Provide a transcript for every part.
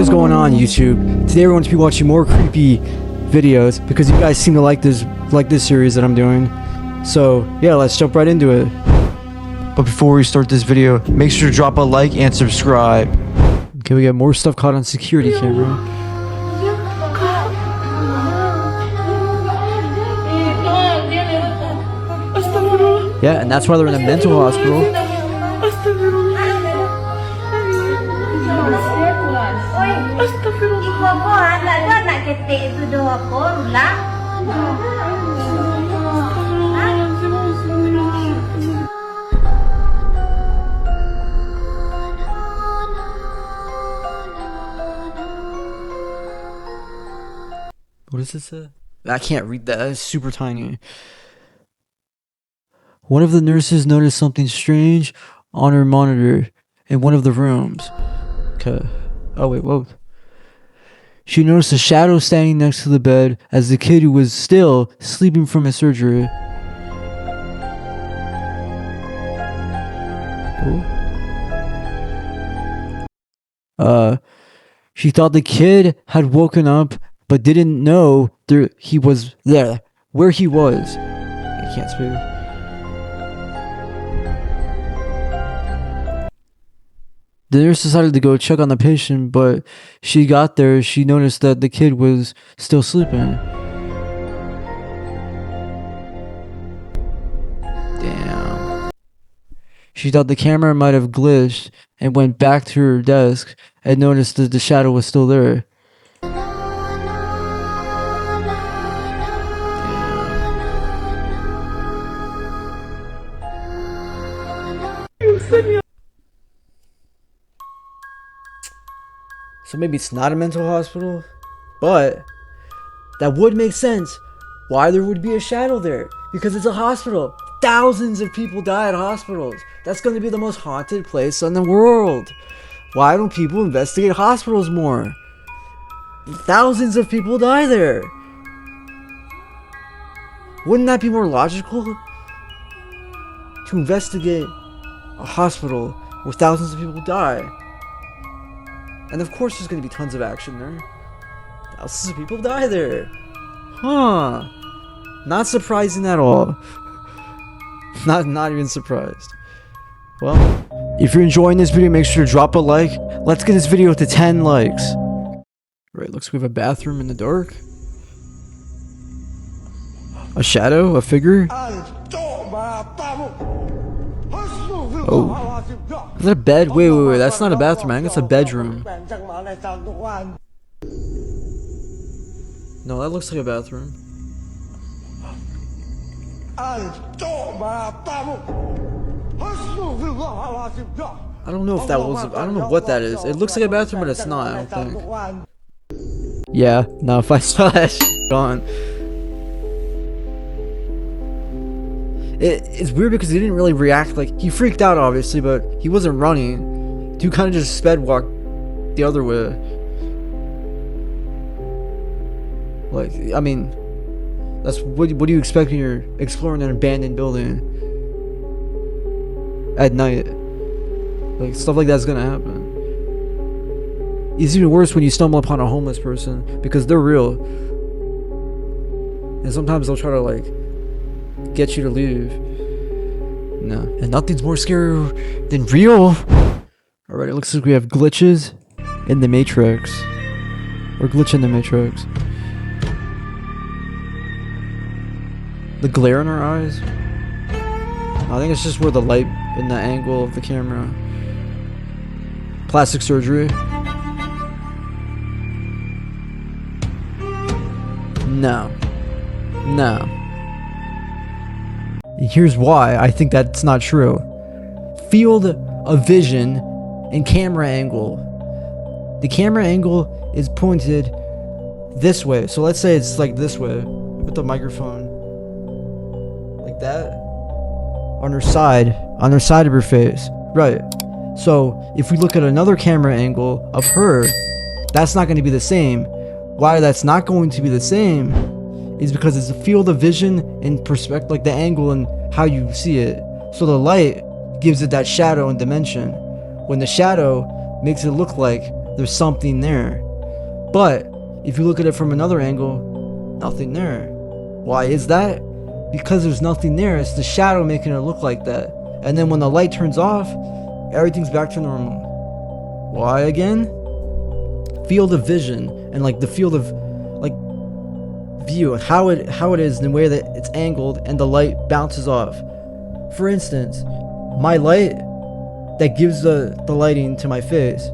is going on, YouTube? Today we're going to be watching more creepy videos because you guys seem to like this series that I'm doing. So yeah, let's jump right into it. But before we start this video, make sure to drop a like and subscribe. Okay, we got more stuff caught on security camera. Yeah, and that's why they're in a mental hospital. What does this say? I can't read that. It's super tiny. One of the nurses noticed something strange on her monitor in one of the rooms. Okay. Oh, wait, whoa. She noticed a shadow standing next to the bed as the kid who was still sleeping from his surgery. She thought the kid had woken up but didn't know he was there, where he was. I can't speak. The nurse decided to go check on the patient, but she got there, she noticed that the kid was still sleeping. Damn. She thought the camera might have glitched and went back to her desk and noticed that the shadow was still there. So maybe it's not a mental hospital, but that would make sense why there would be a shadow there, because it's a hospital. Thousands of people die at hospitals. That's going to be the most haunted place in the world. Why don't people investigate hospitals more? Thousands of people die there. Wouldn't that be more logical to investigate a hospital where thousands of people die? And of course there's going to be tons of action there. Thousands of people die there. Huh. Not surprising at all. Not even surprised. Well, if you're enjoying this video, make sure to drop a like. Let's get this video to 10 likes. Right, looks like we have a bathroom in the dark. A shadow? A figure? Oh. Is that a bed? Wait, that's not a bathroom. I think it's a bedroom. No, that looks like a bathroom. I don't know if that was... I don't know what that is. It looks like a bathroom, but it's not, I don't think. Yeah, no, if I saw that shit gone. It's weird because he didn't really react. Like, he freaked out obviously, but he wasn't running. Dude kind of just sped walked the other way. Like, I mean, that's what do you expect when you're exploring an abandoned building at night? Like, stuff like that's gonna happen. It's even worse when you stumble upon a homeless person, because they're real, and sometimes they'll try to like get you to leave. No, and nothing's more scary than real. Alright, it looks like we have glitches in the Matrix, or glitch in the Matrix. The glare in our eyes, I think it's just where the light in the angle of the camera. Plastic surgery. No. And here's why I think that's not true. Field of vision and camera angle. The camera angle is pointed this way. So let's say it's like this way with the microphone. Like that. On her side of her face. Right. So if we look at another camera angle of her, that's not going to be the same. Why that's not going to be the same is because it's a field of vision and perspective, like the angle and how you see it. So the light gives it that shadow and dimension, when the shadow makes it look like there's something there. But if you look at it from another angle, nothing there. Why is that? Because there's nothing there. It's the shadow making it look like that. And then when the light turns off, everything's back to normal. Why again? Field of vision, and like the field of like view, how it is in the way that it's angled and the light bounces off. For instance, my light that gives the lighting to my face,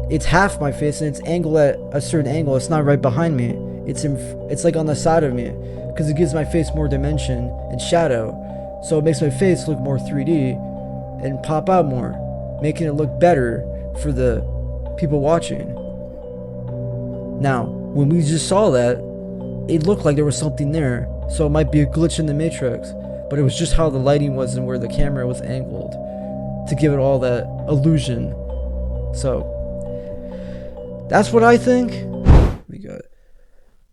it's half my face and it's angled at a certain angle. It's not right behind me. It's like on the side of me, because it gives my face more dimension and shadow. So it makes my face look more 3D and pop out more, making it look better for the people watching. Now, when we just saw that, it looked like there was something there. So it might be a glitch in the matrix, but it was just how the lighting was and where the camera was angled to give it all that illusion. So that's what I think. We got,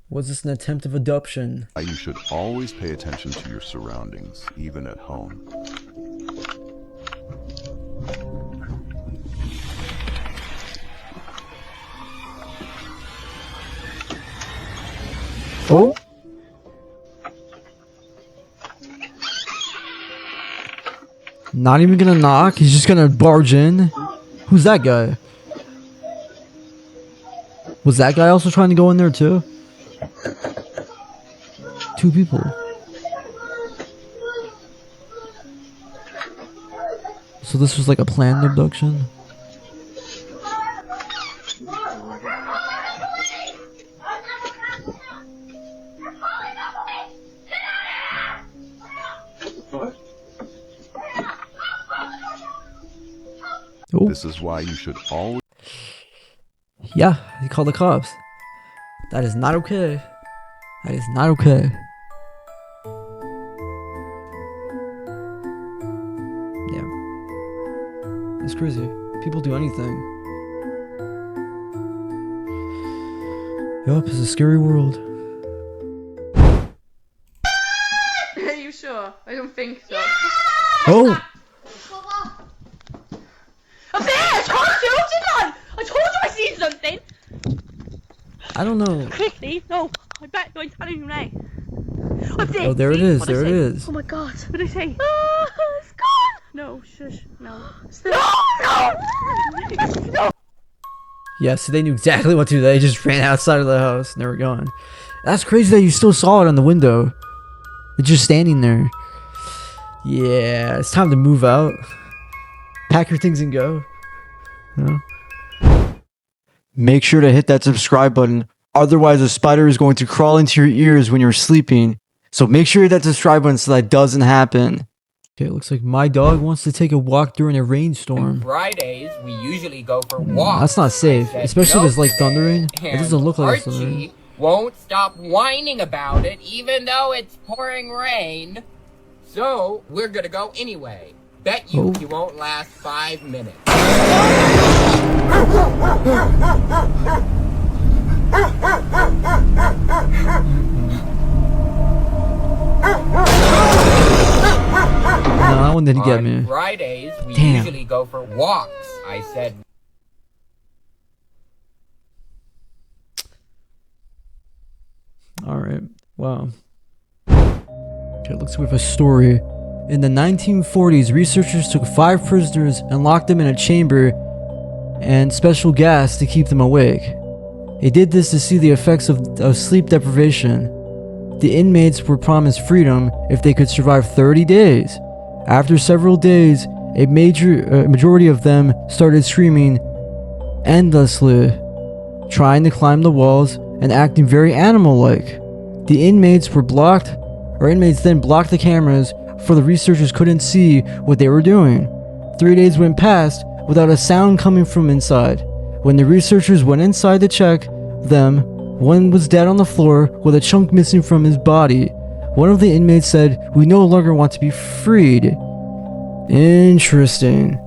was this an attempt of abduction? You should always pay attention to your surroundings, even at home. Oh? Not even gonna knock, he's just gonna barge in. Who's that guy? Was that guy also trying to go in there too? 2 people. So this was like a planned abduction? Oh. This is why you should always... Yeah, he called the cops. That is not okay. That is not okay. Yeah. It's crazy. People do anything. Yup, it's a scary world. Are you sure? I don't think so. Oh! Up there! I told you! What's it on? I told you I seen something! I don't know. Quickly! No! I bet I'm telling you now. Up there! Oh, there it is. There it is. Oh my god. What did I say? It's gone! No, shush. No. No! No! No! Yeah, so they knew exactly what to do. They just ran outside of the house and they were gone. That's crazy that you still saw it on the window. It's just standing there. Yeah, it's time to move out. Pack your things and go. You know? Make sure to hit that subscribe button. Otherwise, a spider is going to crawl into your ears when you're sleeping. So make sure you hit that subscribe button so that doesn't happen. Okay, it looks like my dog wants to take a walk during a rainstorm. Fridays, we usually go for walks. That's not safe, especially if it's like thundering. It doesn't look like it's thundering. Archie won't stop whining about it, even though it's pouring rain. So, we're gonna go anyway. Bet you he won't last 5 minutes. No, that one didn't get me. On Fridays, we Damn. usually go for walks. I said. Alright, wow. Okay, looks like we have a story. In the 1940s, researchers took 5 prisoners and locked them in a chamber and special gas to keep them awake. They did this to see the effects of sleep deprivation. The inmates were promised freedom if they could survive 30 days. After several days, a majority of them started screaming endlessly, trying to climb the walls and acting very animal-like. The inmates then blocked the cameras, for the researchers couldn't see what they were doing. 3 days went past without a sound coming from inside. When the researchers went inside to check them, one was dead on the floor with a chunk missing from his body. One of the inmates said, "We no longer want to be freed." Interesting.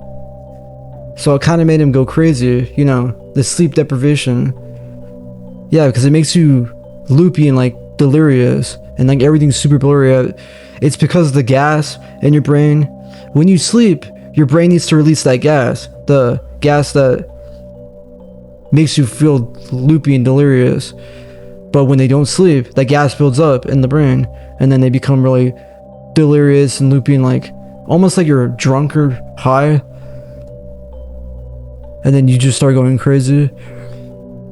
So it kind of made him go crazy, you know, the sleep deprivation. Yeah, because it makes you loopy and like delirious and like everything's super blurry. It's because of the gas in your brain. When you sleep, your brain needs to release that gas. The gas that makes you feel loopy and delirious. But when they don't sleep, that gas builds up in the brain, and then they become really delirious and loopy and like almost like you're drunk or high. And then you just start going crazy.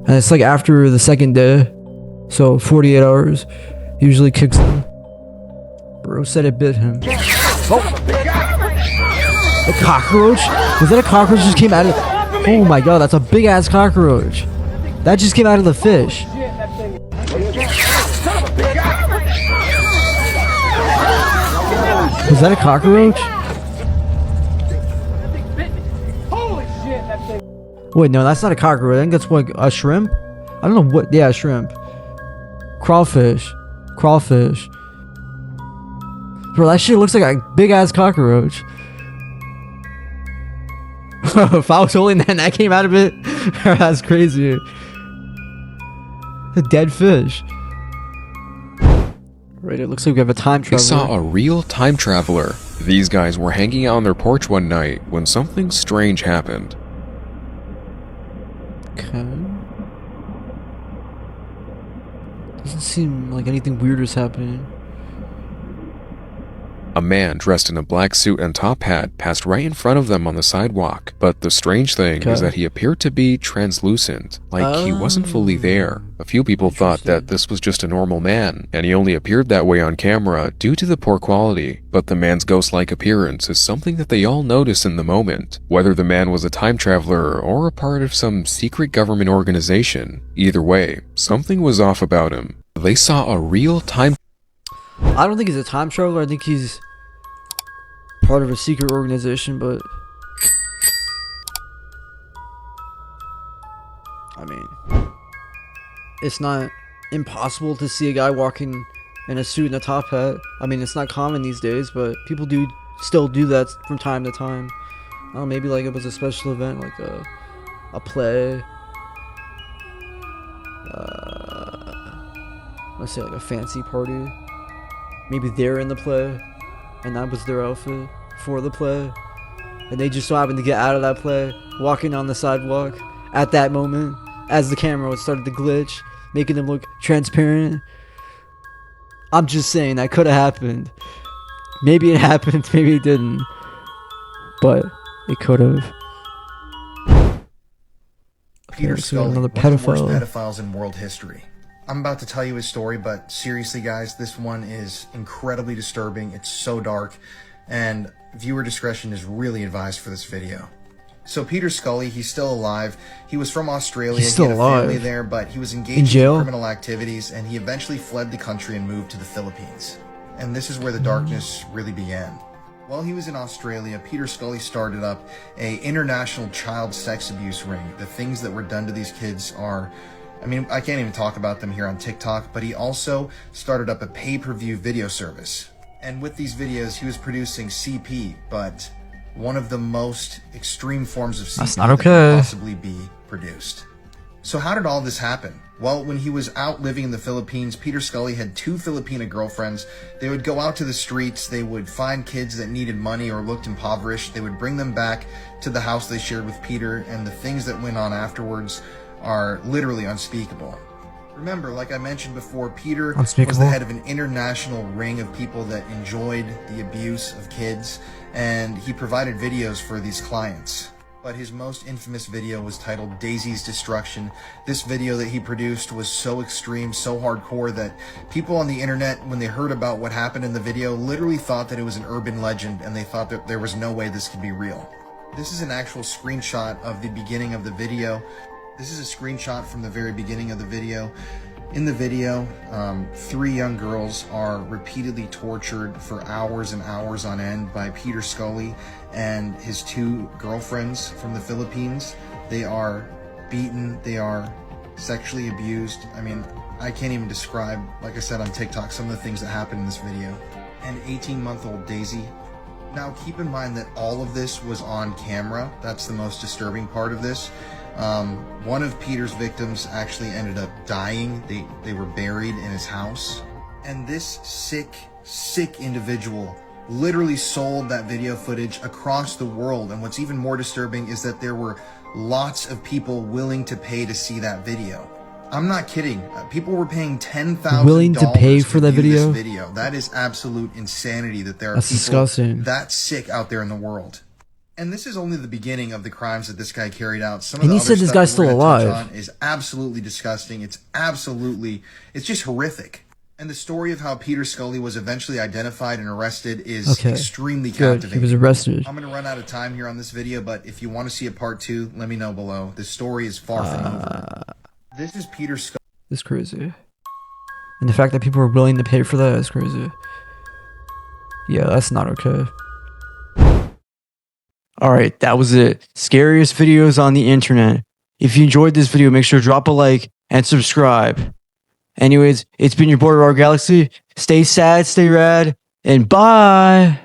And it's like after the second day, so 48 hours usually kicks in. Bro said it bit him. Oh! A cockroach? Was that a cockroach just came out of... Oh my god, that's a big ass cockroach. That just came out of the fish. Was that a cockroach? Wait, no, that's not a cockroach. I think that's what, a shrimp? I don't know what. Yeah, shrimp. Crawfish. Crawfish. Bro, that shit looks like a big ass cockroach. If I was holding that and that came out of it, that's crazy. A dead fish. Right, it looks like we have a time traveler. They saw a real time traveler. These guys were hanging out on their porch one night when something strange happened. Okay. Doesn't seem like anything weird is happening. A man dressed in a black suit and top hat passed right in front of them on the sidewalk, but the strange thing is that he appeared to be translucent, like he wasn't fully there. A few people thought that this was just a normal man, and he only appeared that way on camera due to the poor quality. But the man's ghost-like appearance is something that they all noticed in the moment. Whether the man was a time traveler or a part of some secret government organization, either way, something was off about him. They saw a real time... I don't think he's a time traveler. I think he's part of a secret organization, but I mean, it's not impossible to see a guy walking in a suit and a top hat. I mean, it's not common these days, but people do still do that from time to time. I don't know, maybe like it was a special event, like a play. Let's say like a fancy party. Maybe they're in the play, and that was their outfit for the play, and they just so happened to get out of that play, walking on the sidewalk at that moment, as the camera started to glitch, making them look transparent. I'm just saying, that could have happened. Maybe it happened, maybe it didn't, but it could have. Peter Scully, another one of the pedophile. worst pedophiles in world history. I'm about to tell you his story, but seriously guys, this one is incredibly disturbing. It's so dark, and viewer discretion is really advised for this video. So Peter Scully, he's still alive. He was from Australia. He's still he had a alive. family there, but he was engaged In jail? in criminal activities, and he eventually fled the country and moved to the Philippines. And this is where the darkness really began. While he was in Australia, Peter Scully started up a international child sex abuse ring. The things that were done to these kids are... I mean, I can't even talk about them here on TikTok, but he also started up a pay-per-view video service. And with these videos, he was producing CP, but one of the most extreme forms of CP That's not that okay. could possibly be produced. So how did all this happen? Well, when he was out living in the Philippines, Peter Scully had 2 Filipina girlfriends. They would go out to the streets, they would find kids that needed money or looked impoverished, they would bring them back to the house they shared with Peter, and the things that went on afterwards are literally unspeakable. Remember, like I mentioned before, Peter was the head of an international ring of people that enjoyed the abuse of kids, and he provided videos for these clients. But his most infamous video was titled Daisy's Destruction. This video that he produced was so extreme, so hardcore, that people on the internet, when they heard about what happened in the video, literally thought that it was an urban legend, and they thought that there was no way this could be real. This is an actual screenshot of the beginning of the video. This is a screenshot from the very beginning of the video. In the video, 3 young girls are repeatedly tortured for hours and hours on end by Peter Scully and his 2 girlfriends from the Philippines. They are beaten, they are sexually abused. I mean, I can't even describe, like I said on TikTok, some of the things that happened in this video. And 18-month-old Daisy. Now keep in mind that all of this was on camera. That's the most disturbing part of this. One of Peter's victims actually ended up dying. They were buried in his house. And this sick individual literally sold that video footage across the world. And what's even more disturbing is that there were lots of people willing to pay to see that video. I'm not kidding. People were paying $10,000 Willing to pay for that view video? this video. That is absolute insanity that there are That's people disgusting. that sick out there in the world. And this is only the beginning of the crimes that this guy carried out. Some of And the he other said this stuff guy's that we're still gonna touch alive. on is absolutely disgusting. It's just horrific. And the story of how Peter Scully was eventually identified and arrested is extremely Good. captivating. He was arrested. I'm going to run out of time here on this video, but if you want to see a part 2, let me know below. The story is far from over. This is Peter Scully. It's crazy. And the fact that people are willing to pay for that is crazy. Yeah, that's not okay. Alright, that was it. Scariest videos on the internet. If you enjoyed this video, make sure to drop a like and subscribe. Anyways, it's been your boy Rawrgalaxyy. Stay sad, stay rad, and bye!